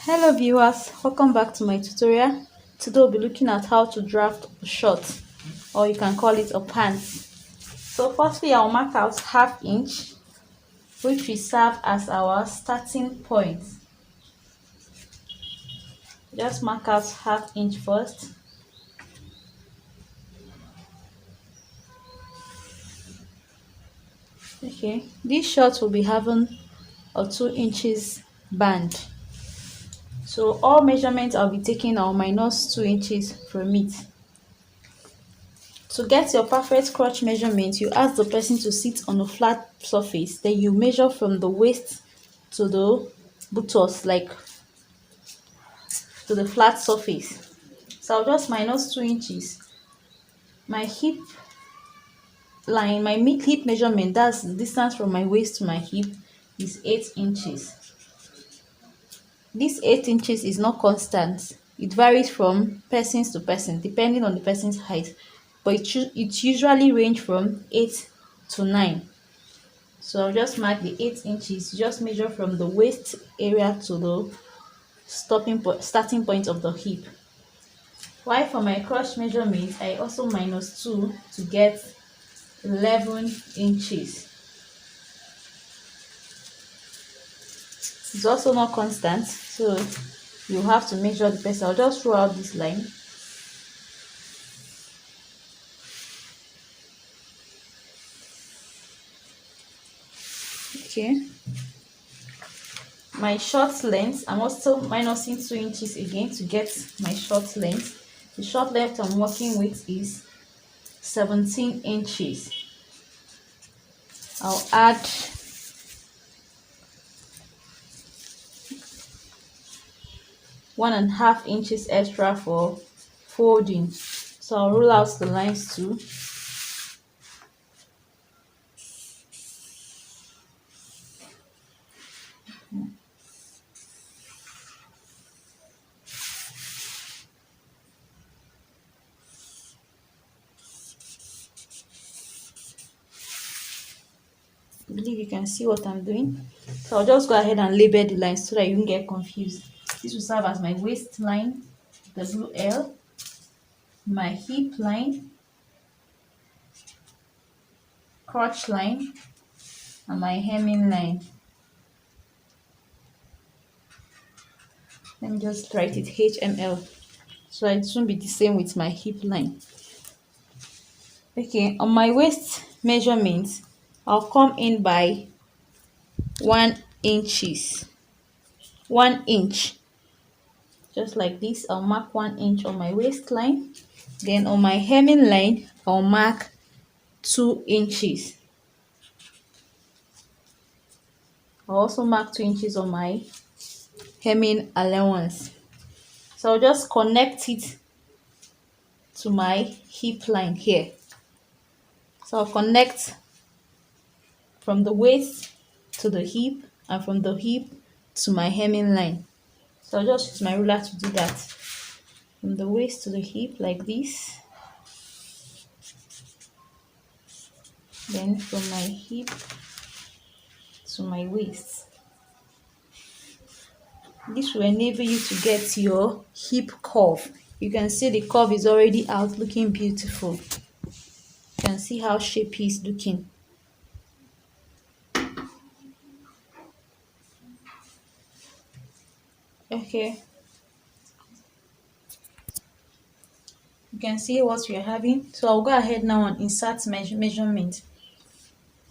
Hello viewers, welcome back to my tutorial. Today we'll be looking at how to draft a short, or you can call it a pant. So firstly, I'll mark out ½ inch, which will serve as our starting point. Just mark out ½ inch first. Okay, this short will be having a 2 inches band. So all measurements I'll be taking are minus 2 inches from it. To get your perfect crotch measurement, you ask the person to sit on a flat surface, then you measure from the waist to the buttocks, like to the flat surface. So I'll just minus 2 inches. My hip line, my mid hip measurement, that's the distance from my waist to my hip, is 8 inches. This 8 inches is not constant. It varies from person to person depending on the person's height, but it usually range from 8 to 9. So I'll just mark the 8 inches. Just measure from the waist area to the starting point of the hip. While for my crotch measurement, I also minus 2 to get 11 inches. It's also not constant, so you have to measure the person. I'll just draw out this line. Okay, my short length, I'm also minusing 2 inches again to get my short length. The short length I'm working with is 17 inches. I'll add 1.5 inches extra for folding. So I'll roll out the lines too. I believe you can see what I'm doing. So I'll just go ahead and label the lines so that you don't get confused. This will serve as my waistline, the blue L, my hip line, crotch line, and my hemming line. Let me just write it HML so it won't be the same with my hip line. Okay, on my waist measurement, I'll come in by 1 inches. 1 inch. Just like this, I'll mark 1 inch on my waistline. Then on my hemming line, I'll mark 2 inches. I'll also mark 2 inches on my hemming allowance. So I'll just connect it to my hip line here. So I'll connect from the waist to the hip and from the hip to my hemming line. So I'll just use my ruler to do that. From the waist to the hip like this. Then from my hip to my waist. This will enable you to get your hip curve. You can see the curve is already out, looking beautiful. You can see how shapey is looking. Okay, you can see what we are having. So I'll go ahead now and insert measurement.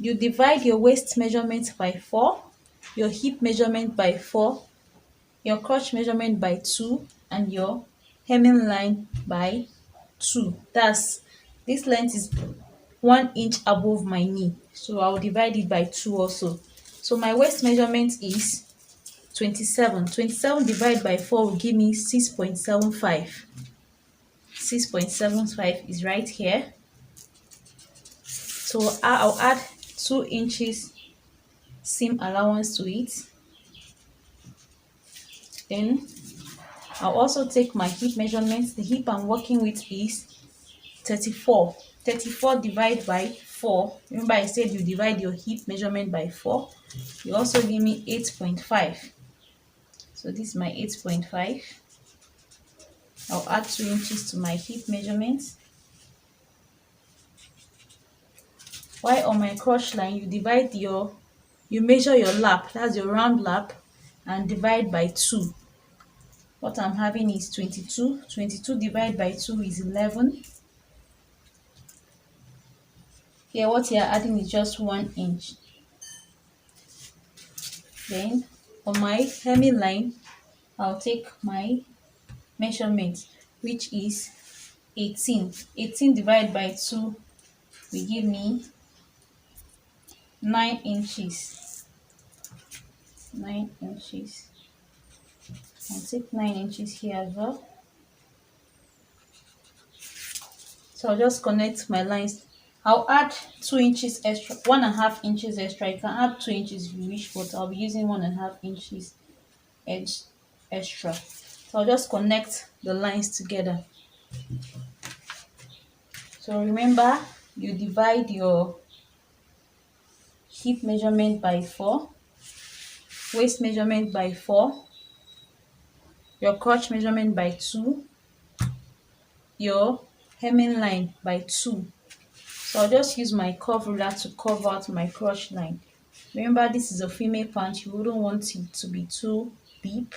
You divide your waist measurement by 4, your hip measurement by 4, your crotch measurement by 2, and your hemming line by 2. This length is 1 inch above my knee, so I'll divide it by 2 also. So my waist measurement is 27. 27 divided by 4 will give me 6.75. 6.75 is right here. So I'll add 2 inches seam allowance to it. Then I'll also take my hip measurements. The hip I'm working with is 34. 34 divided by 4, remember I said you divide your hip measurement by 4, you also give me 8.5. So this is my 8.5. I'll add 2 inches to my hip measurement. While on my crotch line, you measure your lap, that's your round lap, and divide by 2. What I'm having is 22. 22 divided by 2 is 11. Here, what you're adding is just 1 inch. Then, on my hemming line, I'll take my measurement, which is 18. 18 divided by 2 will give me 9 inches. 9 inches. I'll take 9 inches here as well. So I'll just connect my lines. I'll add 2 inches extra, 1.5 inches extra. You can add 2 inches if you wish, but I'll be using 1.5 inches extra. So I'll just connect the lines together. So remember, you divide your hip measurement by 4, waist measurement by 4, your crotch measurement by 2, your hemming line by 2. So I'll just use my curve ruler to curve out my crotch line. Remember, this is a female pant. You wouldn't want it to be too deep.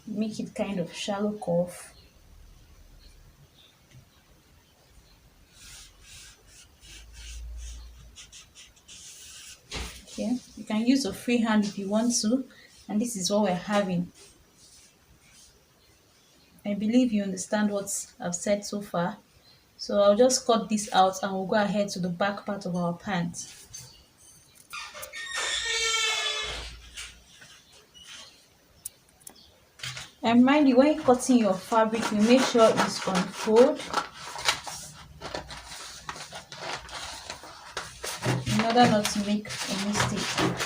Make it kind of shallow curve. Okay, you can use a free hand if you want to, and this is what we're having. I believe you understand what I've said so far. So I'll just cut this out and we'll go ahead to the back part of our pant. And mind you, when cutting your fabric, you make sure it's on fold in order not to make a mistake.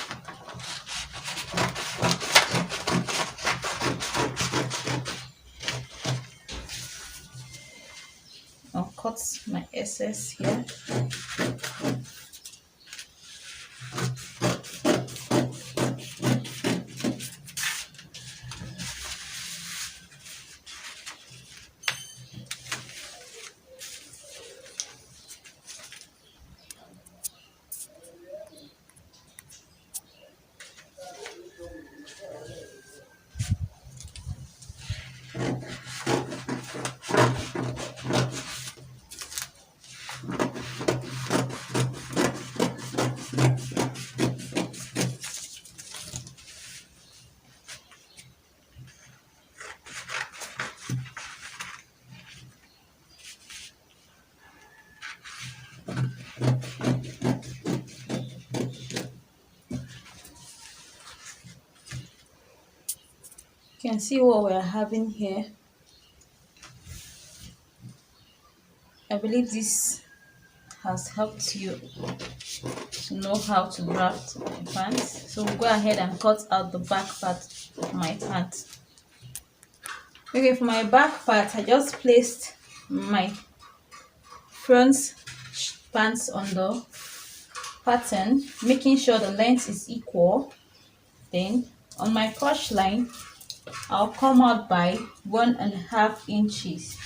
I'll cut my excess here. You can see what we're having here. I believe this has helped you to know how to draft a pant. So we'll go ahead and cut out the back part of my pant. Okay, for my back part, I just placed my front pants on the pattern, making sure the length is equal. Then on my crotch line, I'll come out by 1.5 inches.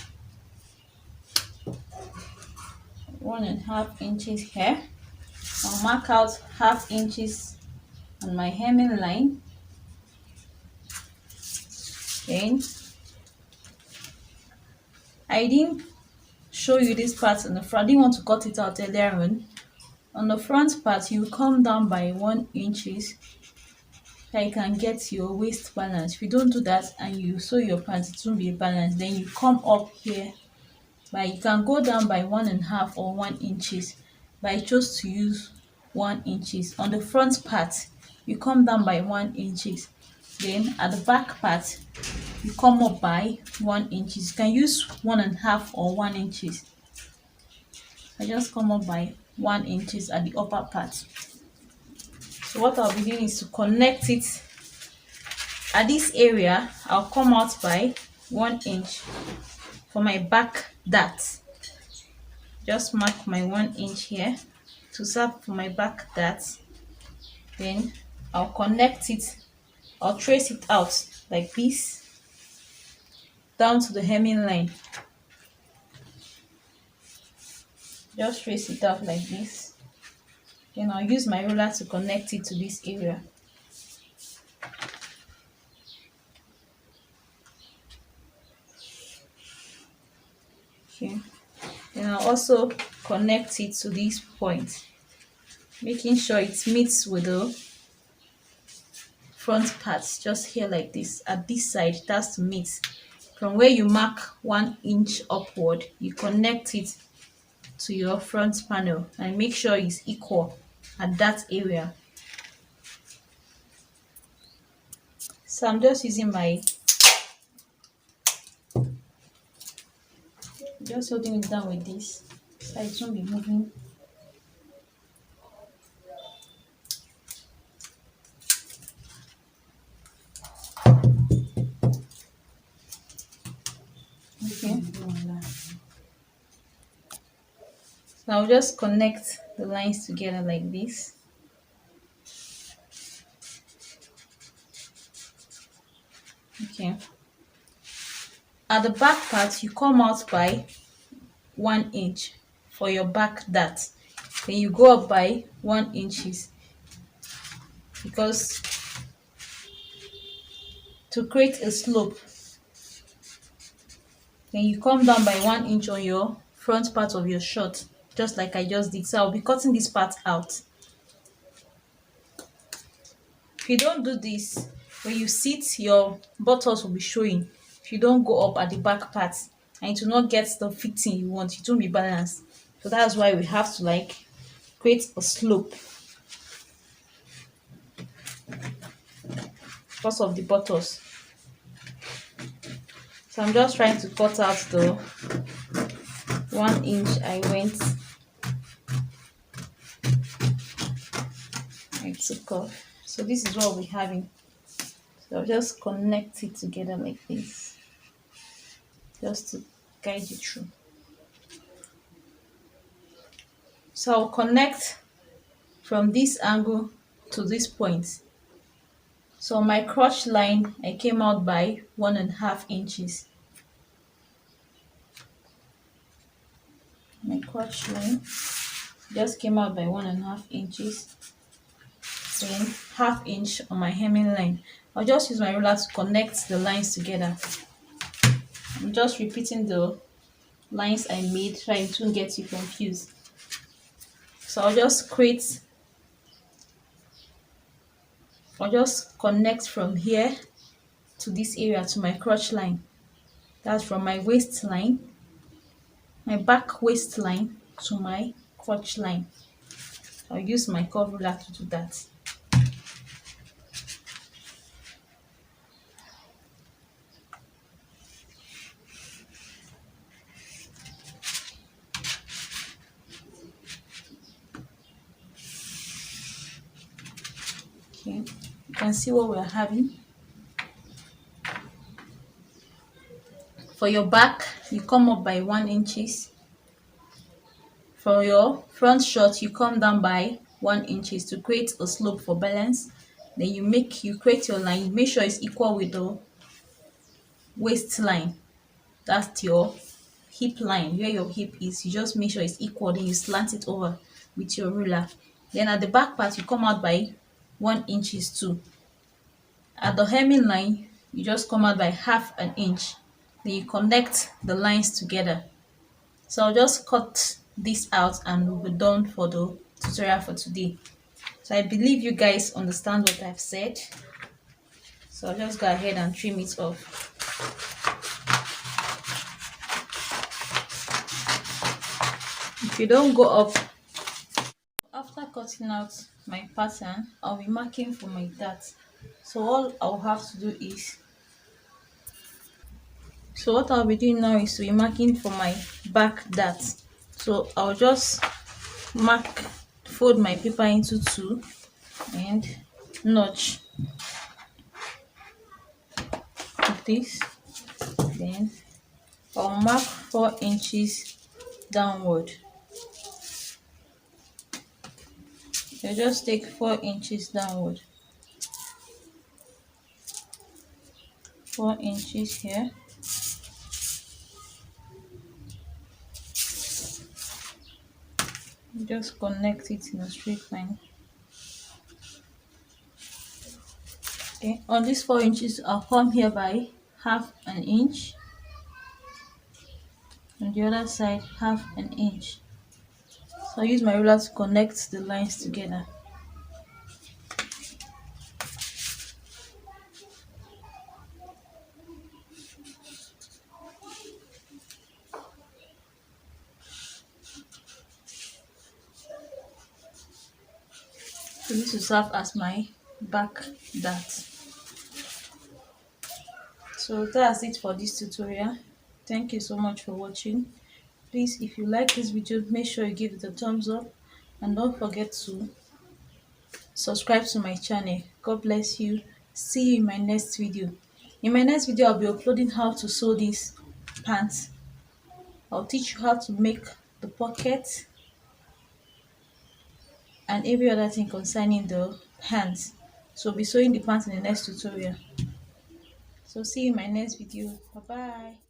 1.5 inches here. I'll mark out 0.5 inches on my hemming line. Then I didn't show you this part on the front. I didn't want to cut it out earlier on. On the front part, you come down by 1 inches so you can get your waist balance. If you don't do that and you sew your pants, it won't be balanced. Then you come up here, but you can go down by 1.5 or 1 inches, but I chose to use 1 inches. On the front part, you come down by 1 inches. Then at the back part, you come up by 1 inches. You can use 1.5 or 1 inches. I just come up by 1 inches at the upper part. So what I'll be doing is to connect it at this area. I'll come out by 1 inch for my back dart. Just mark my 1 inch here. to serve for my back dart. Then I'll connect it, I'll trace it out like this down to the hemming line. Just trace it out like this. Then I'll use my ruler to connect it to this area. Okay. Then I'll also connect it to this point, making sure it meets with the front part, just here like this. At this side, it has to meet. From where you mark 1 inch upward, you connect it to your front panel and make sure it's equal at that area. So I'm just using my, just holding it down with this so it won't be moving. Okay. So I'll just connect the lines together like this. Okay. At the back part, you come out by 1 inch for your back dart. Then you go up by 1 inches, because to create a slope, then you come down by 1 inch on your front part of your short, just like I just did. So I'll be cutting this part out. If you don't do this, when you sit, your buttocks will be showing. If you don't go up at the back part, and it will not get the fitting you want, it won't be balanced. So that's why we have to like create a slope because of the buttocks. So I'm just trying to cut out the 1 inch I took off. So this is what we're having. So I'll just connect it together like this, just to guide you through. So I'll connect from this angle to this point. So my crotch line, I came out by 1.5 inches. My crotch line just came out by 1.5 inches. Then 1/2 inch on my hemming line. I'll just use my ruler to connect the lines together. I'm just repeating the lines I made so it won't get you confused. So I'll just connect from here to this area to my crotch line. That's from my waistline, my back waistline to my crotch line. I'll use my curve ruler to do that. Okay, you can see what we're having. For your back, you come up by 1 inches. For your front short, you come down by 1 inches to create a slope for balance. Then you create your line. You make sure it's equal with the waistline. That's your hip line, where your hip is. You just make sure it's equal. Then you slant it over with your ruler. Then at the back part, you come out by 1 inches too. At the hemming line, you just come out by 1/2 inch. Then you connect the lines together. So I'll just cut this out and we'll be done for the tutorial for today. So I believe you guys understand what I've said. So I'll just go ahead and trim it off. If you don't go up, after cutting out my pattern, I'll be marking for my dart. So all I'll have to do is, so what I'll be doing now is to be marking for my back dart. So I'll just fold my paper into 2 and notch like this. Then I'll mark 4 inches downward. You just take 4 inches downward. 4 inches here. You just connect it in a straight line. Okay, on these 4 inches, I'll come here by half an inch. On the other side, half an inch. So I use my ruler to connect the lines together. So this will serve as my back dart. So that's it for this tutorial. Thank you so much for watching. Please, if you like this video, make sure you give it a thumbs up and don't forget to subscribe to my channel. God bless you. See you in my next video. In my next video, I'll be uploading how to sew these pants. I'll teach you how to make the pocket and every other thing concerning the pants. So I'll be sewing the pants in the next tutorial. So see you in my next video. Bye bye.